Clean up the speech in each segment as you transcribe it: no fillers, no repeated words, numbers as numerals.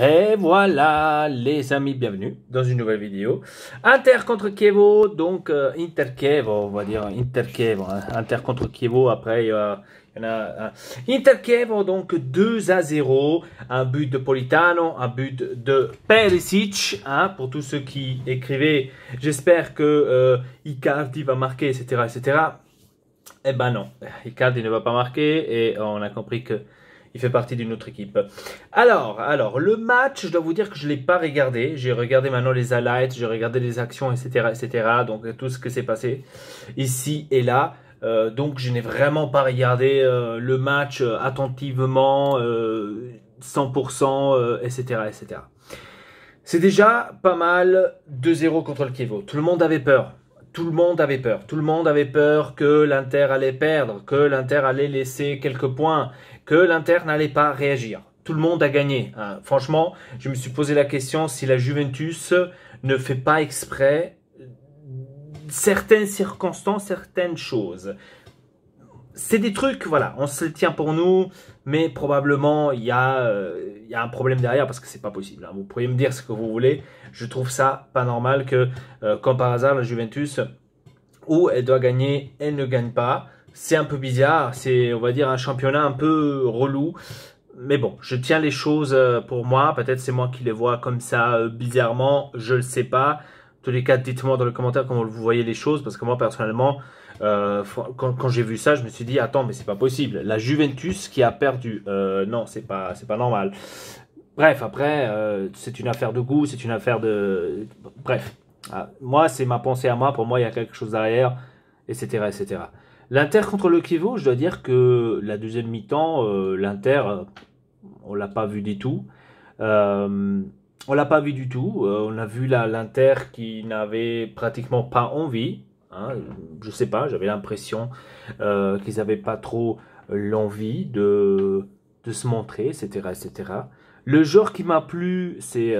Et voilà les amis, bienvenue dans une nouvelle vidéo. Inter contre Chievo, donc Inter-Chievo, on va dire Inter-Chievo, hein. Inter contre Chievo, après il y en a un. Inter-Chievo, donc 2-0, un but de Politano, un but de Perisic, hein, pour tous ceux qui écrivaient, j'espère que Icardi va marquer, etc., etc. Eh ben non, Icardi ne va pas marquer et on a compris que il fait partie d'une autre équipe. Alors, le match, je dois vous dire que je ne l'ai pas regardé. J'ai regardé maintenant les highlights, j'ai regardé les actions, etc. Donc tout ce que s'est passé ici et là. Donc je n'ai vraiment pas regardé le match attentivement, 100%, etc. C'est déjà pas mal 2-0 contre le Chievo. Tout le monde avait peur. Tout le monde avait peur. Tout le monde avait peur que l'Inter allait perdre, que l'Inter allait laisser quelques points, que l'Inter n'allait pas réagir. Tout le monde a gagné, hein. Franchement, je me suis posé la question si la Juventus ne fait pas exprès certaines circonstances, certaines choses. C'est des trucs, voilà, on se le tient pour nous, mais probablement il y a un problème derrière parce que c'est pas possible, hein. Vous pourriez me dire ce que vous voulez, je trouve ça pas normal que, comme par hasard, la Juventus, où elle doit gagner, elle ne gagne pas. C'est un peu bizarre, c'est, on va dire, un championnat un peu relou. Mais bon, je tiens les choses pour moi. Peut-être c'est moi qui les vois comme ça bizarrement, je le sais pas. En tous les cas, dites-moi dans les commentaires comment vous voyez les choses, parce que moi personnellement, quand j'ai vu ça, je me suis dit attends, mais c'est pas possible. La Juventus qui a perdu, non, c'est pas normal. Bref, après, c'est une affaire de goût, c'est une affaire de, bref. Ah, moi, c'est ma pensée à moi. Pour moi, il y a quelque chose derrière, etc. L'Inter contre le Chievo, je dois dire que la deuxième mi-temps, l'Inter, on l'a pas vu du tout. On l'a pas vu du tout. On a vu l'Inter qui n'avait pratiquement pas envie, hein. Je sais pas, j'avais l'impression qu'ils n'avaient pas trop l'envie de se montrer, etc. Le joueur qui m'a plu, c'est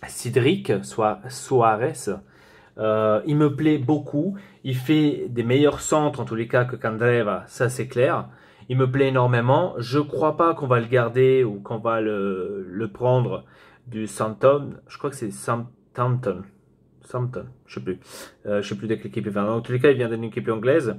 Cédric Soares. Il me plaît beaucoup. Il fait des meilleurs centres en tous les cas que Candreva, ça c'est clair. Il me plaît énormément. Je crois pas qu'on va le garder ou qu'on va le prendre du Southampton. Je crois que c'est Southampton. Je sais plus. Je sais plus de quelle équipe il vient. En tous les cas, il vient d'une équipe anglaise.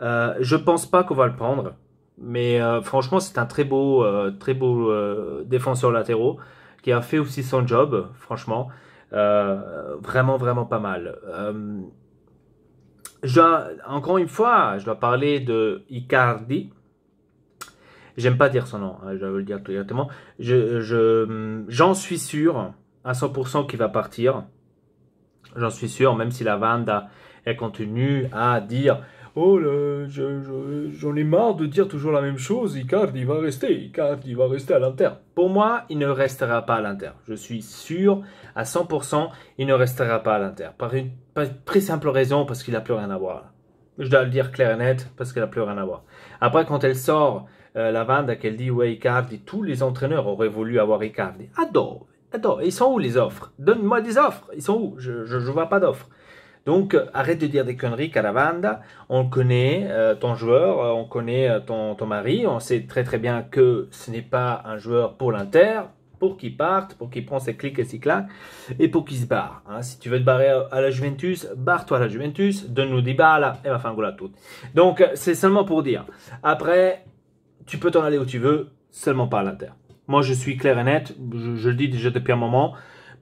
Je pense pas qu'on va le prendre. Mais franchement, c'est un très beau défenseur latéraux qui a fait aussi son job, franchement. Vraiment pas mal. Encore une fois, je dois parler de Icardi. J'aime pas dire son nom, hein, je vais le dire directement. J'en suis sûr à 100% qu'il va partir. J'en suis sûr, même si la Vanda elle continue à dire oh, j'en ai marre de dire toujours la même chose, Icardi va rester à l'Inter. Pour moi, il ne restera pas à l'Inter. Je suis sûr à 100%, il ne restera pas à l'Inter. Par une très simple raison, parce qu'il n'a plus rien à voir. Je dois le dire clair et net, parce qu'il n'a plus rien à voir. Après, quand elle sort, la Vanda, qu'elle dit ouais, Icardi, tous les entraîneurs auraient voulu avoir Icardi. Adore. Ils sont où les offres? Donne-moi des offres. Ils sont où? Je vois pas d'offres. Donc, arrête de dire des conneries, Caravanda. On connaît ton joueur, on connaît ton mari. On sait très bien que ce n'est pas un joueur pour l'Inter, pour qu'il parte, pour qu'il prenne ses clics et ses claques, et pour qu'il se barre, hein. Si tu veux te barrer à la Juventus, barre-toi à la Juventus, donne-nous des balles, et va faire un goal à tout. Donc, c'est seulement pour dire. Après, tu peux t'en aller où tu veux, seulement pas à l'Inter. Moi, je suis clair et net, je le dis déjà depuis un moment.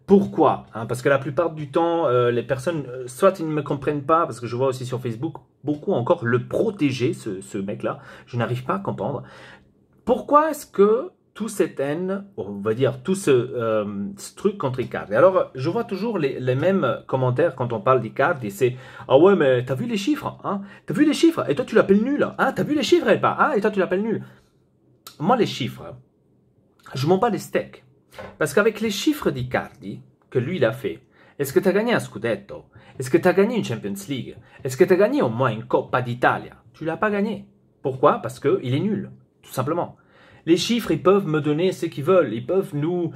Pourquoi, hein? Parce que la plupart du temps, les personnes, soit ils ne me comprennent pas, parce que je vois aussi sur Facebook, beaucoup encore le protéger, ce mec-là. Je n'arrive pas à comprendre. Pourquoi est-ce que tout cette haine, on va dire, tout ce truc contre Icardi? Alors, je vois toujours les mêmes commentaires quand on parle d'Icardi. C'est « Ah ouais, mais t'as vu les chiffres, hein? T'as vu les chiffres? Et toi, tu l'appelles nul, hein? T'as vu les chiffres, elle pas? Hein? Et toi, tu l'appelles nul ?» Moi, les chiffres, je m'en bats les steaks. Parce qu'avec les chiffres d'Icardi, que lui il a fait, est-ce que tu as gagné un Scudetto? Est-ce que tu as gagné une Champions League? Est-ce que tu as gagné au moins une Coppa d'Italia? Tu l'as pas gagné. Pourquoi? Parce qu'il est nul, tout simplement. Les chiffres, ils peuvent me donner ce qu'ils veulent. Ils peuvent nous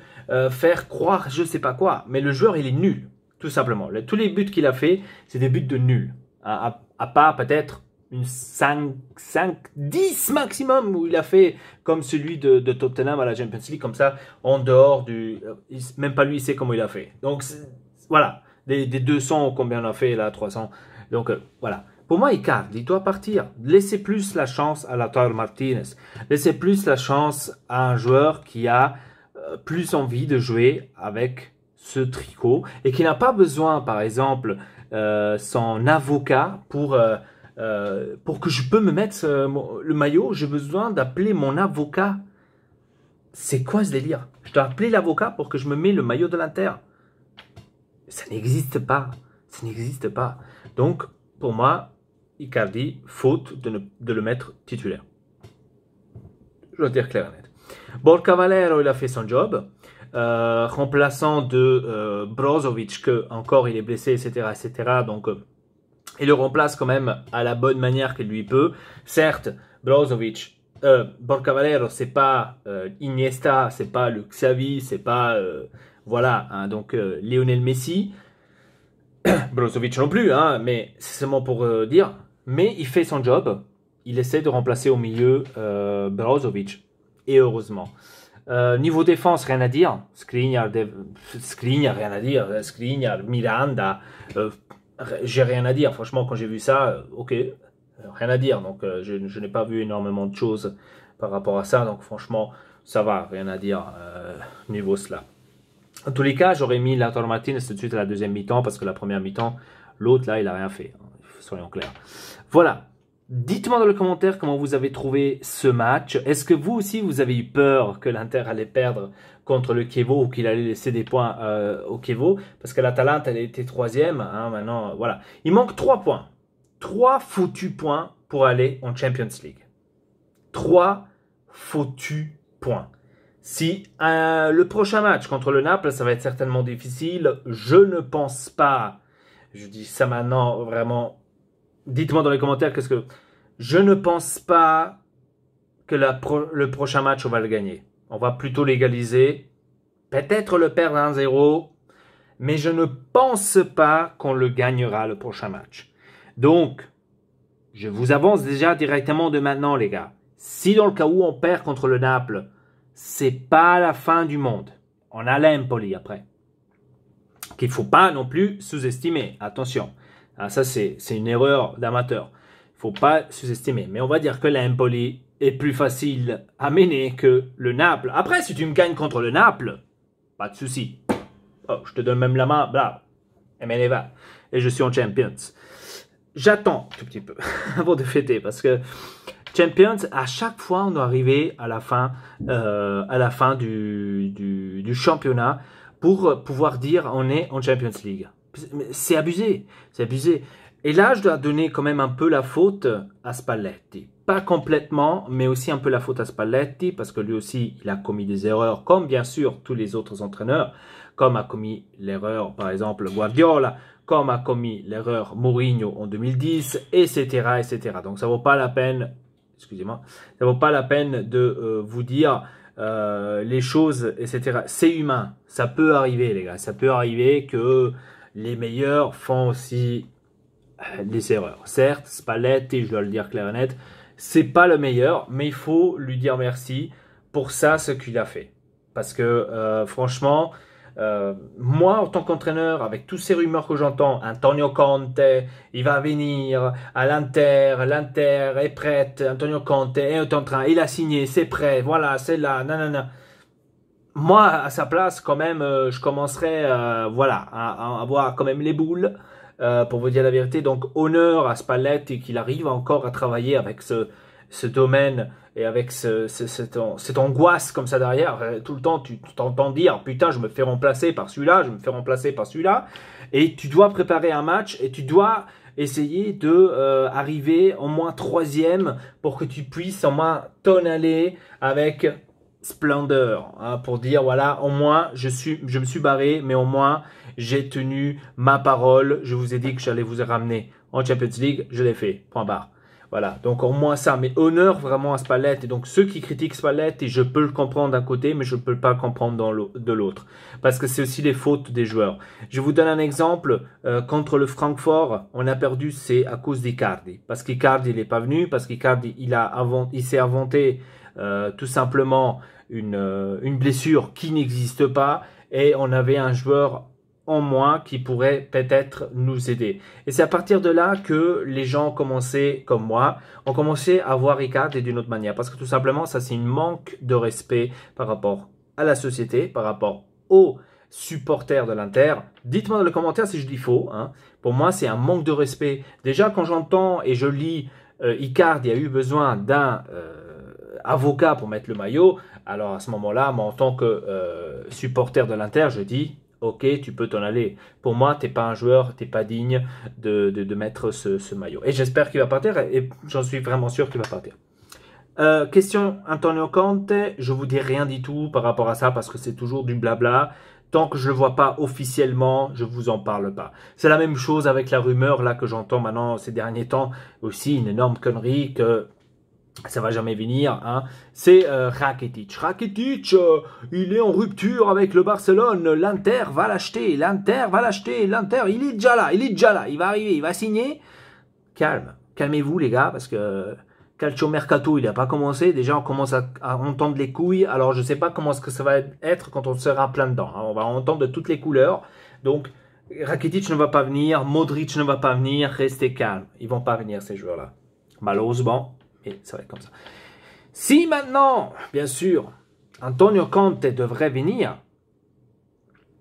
faire croire je sais pas quoi. Mais le joueur, il est nul, tout simplement. Tous les buts qu'il a fait, c'est des buts de nul. À part peut-être une 10 maximum, où il a fait comme celui de Tottenham à la Champions League, comme ça, en dehors du... Même pas lui, il sait comment il a fait. Donc, voilà, des 200, combien on a fait là, 300. Donc, voilà. Pour moi, Icardi, il doit partir. Laissez plus la chance à Lautaro Martinez. Laissez plus la chance à un joueur qui a plus envie de jouer avec ce tricot et qui n'a pas besoin, par exemple, son avocat pour que je peux me mettre le maillot. J'ai besoin d'appeler mon avocat. C'est quoi ce délire? Je dois appeler l'avocat pour que je me mette le maillot de l'Inter. Ça n'existe pas. Ça n'existe pas. Donc, pour moi, Icardi, faute de le mettre titulaire. Je dois dire clair et net. Borja Valero, il a fait son job. Remplaçant de Brozovic, que encore il est blessé, etc. etc. Donc, il le remplace quand même à la bonne manière qu'il lui peut. Certes, Brozovic, Borja Valero, c'est pas Iniesta, c'est pas le Xavi, c'est pas voilà, hein, donc Lionel Messi. Brozovic non plus, hein, mais c'est seulement pour dire. Mais il fait son job. Il essaie de remplacer au milieu Brozovic. Et heureusement. Niveau défense, rien à dire. Skriniar, rien à dire. Skriniar, Miranda, j'ai rien à dire. Franchement, quand j'ai vu ça, ok, rien à dire. Donc, je n'ai pas vu énormément de choses par rapport à ça. Donc, franchement, ça va, rien à dire niveau cela. En tous les cas, j'aurais mis Lautaro Martinez tout de suite à la deuxième mi-temps parce que la première mi-temps, l'autre là, il n'a rien fait. Soyons clairs. Voilà. Dites-moi dans les commentaires comment vous avez trouvé ce match. Est-ce que vous aussi, vous avez eu peur que l'Inter allait perdre contre le Chievo ou qu'il allait laisser des points au Chievo? Parce que l'Atalanta, elle était troisième. Hein, maintenant, voilà. Il manque 3 points. 3 foutus points pour aller en Champions League. 3 foutus points. Si le prochain match contre le Naples, ça va être certainement difficile, je ne pense pas, je dis ça maintenant vraiment, dites-moi dans les commentaires qu'est-ce que... Je ne pense pas que le prochain match, on va le gagner. On va plutôt l'égaliser, peut-être le perdre 1-0, mais je ne pense pas qu'on le gagnera le prochain match. Donc, je vous avance déjà directement de maintenant, les gars. Si dans le cas où on perd contre le Naples, c'est pas la fin du monde. On a l'Empoli après. Qu'il ne faut pas non plus sous-estimer. Attention. Ah, ça, c'est une erreur d'amateur. Il ne faut pas sous-estimer. Mais on va dire que l'Empoli est plus facile à mener que le Naples. Après, si tu me gagnes contre le Naples, pas de souci. Oh, je te donne même la main. Blah. Et je suis en Champions. J'attends un tout petit peu avant de fêter parce que Champions, à chaque fois, on doit arriver à la fin du championnat pour pouvoir dire on est en Champions League. C'est abusé, c'est abusé. Et là, je dois donner quand même un peu la faute à Spalletti. Pas complètement, mais aussi un peu la faute à Spalletti parce que lui aussi, il a commis des erreurs, comme bien sûr tous les autres entraîneurs, comme a commis l'erreur, par exemple, Guardiola, comme a commis l'erreur Mourinho en 2010, etc., etc. Donc, ça vaut pas la peine... Excusez-moi, ça vaut pas la peine de vous dire les choses, etc. C'est humain, ça peut arriver les gars, ça peut arriver que les meilleurs font aussi des erreurs. Certes, Spalletti, je dois le dire clair et net, c'est pas le meilleur, mais il faut lui dire merci pour ça, ce qu'il a fait. Parce que franchement, moi, en tant qu'entraîneur, avec toutes ces rumeurs que j'entends, Antonio Conte, il va venir à l'Inter est prête, Antonio Conte est en train, il a signé, c'est prêt, voilà, c'est là, nanana. Moi, à sa place, quand même, je commencerais, voilà, à avoir quand même les boules, pour vous dire la vérité. Donc, honneur à Spalletti qu'il arrive encore à travailler avec ce domaine et avec cette angoisse comme ça derrière. Tout le temps, tu t'entends dire « Putain, je me fais remplacer par celui-là, je me fais remplacer par celui-là. » Et tu dois préparer un match et tu dois essayer de arriver au moins 3e pour que tu puisses au moins t'en aller avec splendeur. Hein, pour dire, voilà, au moins, je me suis barré, mais au moins, j'ai tenu ma parole. Je vous ai dit que j'allais vous ramener en Champions League. Je l'ai fait. Point barre. Voilà, donc au moins ça, mais honneur vraiment à Spalletti. Et donc ceux qui critiquent Spalletti, je peux le comprendre d'un côté, mais je ne peux pas le comprendre de l'autre. Parce que c'est aussi les fautes des joueurs. Je vous donne un exemple, contre le Francfort, on a perdu, c'est à cause d'Icardi. Parce qu'Icardi il n'est pas venu, parce qu'Icardi il s'est inventé tout simplement une blessure qui n'existe pas, et on avait un joueur en moins qui pourrait peut-être nous aider. Et c'est à partir de là que les gens ont commencé, comme moi, ont commencé à voir Icardi d'une autre manière. Parce que tout simplement, ça c'est un manque de respect par rapport à la société, par rapport aux supporters de l'Inter. Dites-moi dans les commentaires si je dis faux. Hein. Pour moi, c'est un manque de respect. Déjà, quand j'entends et je lis Icardi a eu besoin d'un avocat pour mettre le maillot, alors à ce moment-là, moi en tant que supporter de l'Inter, je dis ok, tu peux t'en aller. Pour moi, tu n'es pas un joueur, tu n'es pas digne de mettre ce maillot. Et j'espère qu'il va partir, et j'en suis vraiment sûr qu'il va partir. Question Antonio Conte, je vous dis rien du tout par rapport à ça, parce que c'est toujours du blabla. Tant que je ne le vois pas officiellement, je ne vous en parle pas. C'est la même chose avec la rumeur là que j'entends maintenant ces derniers temps. Aussi une énorme connerie que ça va jamais venir, hein. C'est Rakitic. Rakitic, il est en rupture avec le Barcelone. L'Inter va l'acheter. L'Inter va l'acheter. L'Inter, il est déjà là. Il est déjà là. Il va arriver. Il va signer. Calmez-vous les gars, parce que Calcio Mercato, il n'a pas commencé. Déjà, on commence à entendre les couilles. Alors, je ne sais pas comment que ça va être quand on sera plein dedans, hein. On va entendre de toutes les couleurs. Donc, Rakitic ne va pas venir. Modric ne va pas venir. Restez calme. Ils vont pas venir, ces joueurs-là. Malheureusement. Et ça va être comme ça. Si maintenant, bien sûr, Antonio Conte devrait venir,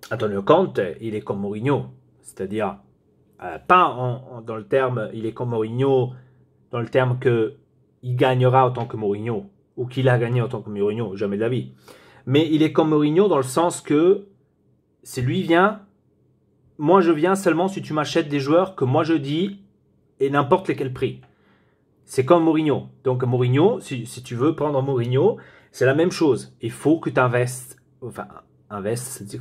Antonio Conte, il est comme Mourinho. C'est-à-dire, pas dans le terme, il est comme Mourinho, dans le terme qu'il gagnera autant que Mourinho, ou qu'il a gagné autant que Mourinho, jamais de la vie. Mais il est comme Mourinho dans le sens que, c'est lui vient, moi je viens seulement si tu m'achètes des joueurs que moi je dis, et n'importe lesquels prix. C'est comme Mourinho. Donc Mourinho, si tu veux prendre Mourinho, c'est la même chose. Il faut que tu investes. Enfin,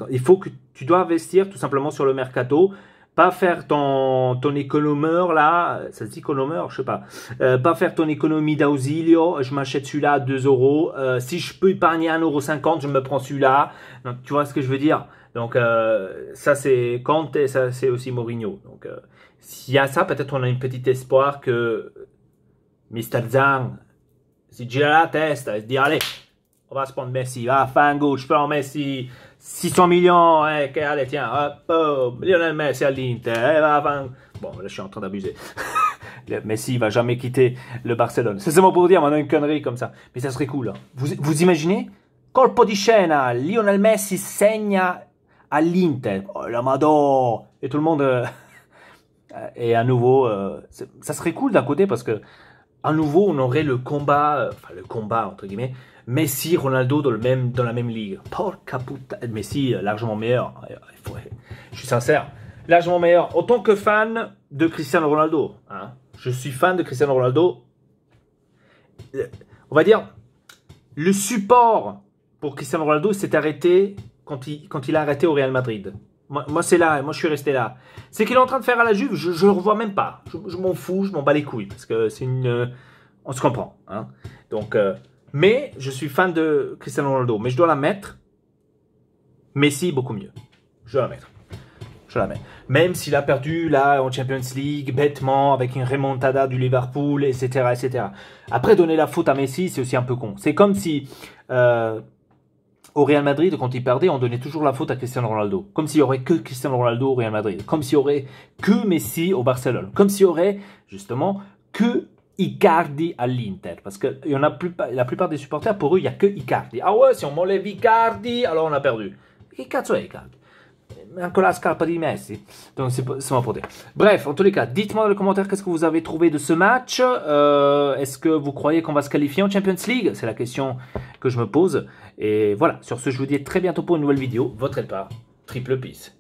il faut que tu dois investir tout simplement sur le mercato. Pas faire ton économeur là. Ça se dit économeur, je sais pas. Pas faire ton économie d'auxilio. Je m'achète celui-là à 2 euros. Si je peux épargner 1,50 €, je me prends celui-là. Tu vois ce que je veux dire? Donc ça c'est Conte et ça c'est aussi Mourinho. Donc s'il y a ça, peut-être on a une petite espoir que Mr. Zhang si gira la testa e se dit allez, on va se prendre Messi, va, fango, je prends Messi, 600 millions, allez tiens, hop, Lionel Messi à l'Inter, bon là je suis en train d'abuser. Messi va jamais quitter le Barcelone. C'est seulement pour dire, maintenant une connerie comme ça. Mais ça serait cool. Hein. Vous imaginez? Colpo di scena, Lionel Messi segna all'Inter. Oh la madonna! Et tout le monde... et à nouveau, ça serait cool d'un côté parce que à nouveau, on aurait le combat, entre guillemets, Messi, Ronaldo dans la même ligue. Porca puta, Messi, largement meilleur. Je suis sincère, largement meilleur. En tant que fan de Cristiano Ronaldo, hein, je suis fan de Cristiano Ronaldo. On va dire, le support pour Cristiano Ronaldo s'est arrêté quand il a arrêté au Real Madrid. Moi c'est là, moi je suis resté là. C'est qu'il est en train de faire à la Juve, je ne le revois même pas. Je m'en fous, je m'en bats les couilles. Parce que c'est une... on se comprend. Hein. Donc, mais je suis fan de Cristiano Ronaldo. Mais je dois la mettre. Messi, beaucoup mieux. Je dois la mettre. Je la mets. Même s'il a perdu là en Champions League, bêtement, avec une remontada du Liverpool, etc., etc. Après, donner la faute à Messi, c'est aussi un peu con. C'est comme si... au Real Madrid, quand il perdait, on donnait toujours la faute à Cristiano Ronaldo. Comme s'il n'y aurait que Cristiano Ronaldo au Real Madrid. Comme s'il n'y aurait que Messi au Barcelone. Comme s'il y aurait, justement, que Icardi à l'Inter. Parce que la plupart des supporters, pour eux, il n'y a que Icardi. Ah ouais, si on m'enlève Icardi, alors on a perdu. Che cazzo è Icardi? Ancora la scarpa di Messi. Donc c'est pas pour dire. Bref, en tous les cas, dites-moi dans les commentaires qu'est-ce que vous avez trouvé de ce match. Est-ce que vous croyez qu'on va se qualifier en Champions League? C'est la question que je me pose. Et voilà, sur ce, je vous dis à très bientôt pour une nouvelle vidéo. Votre Elpar, triple peace.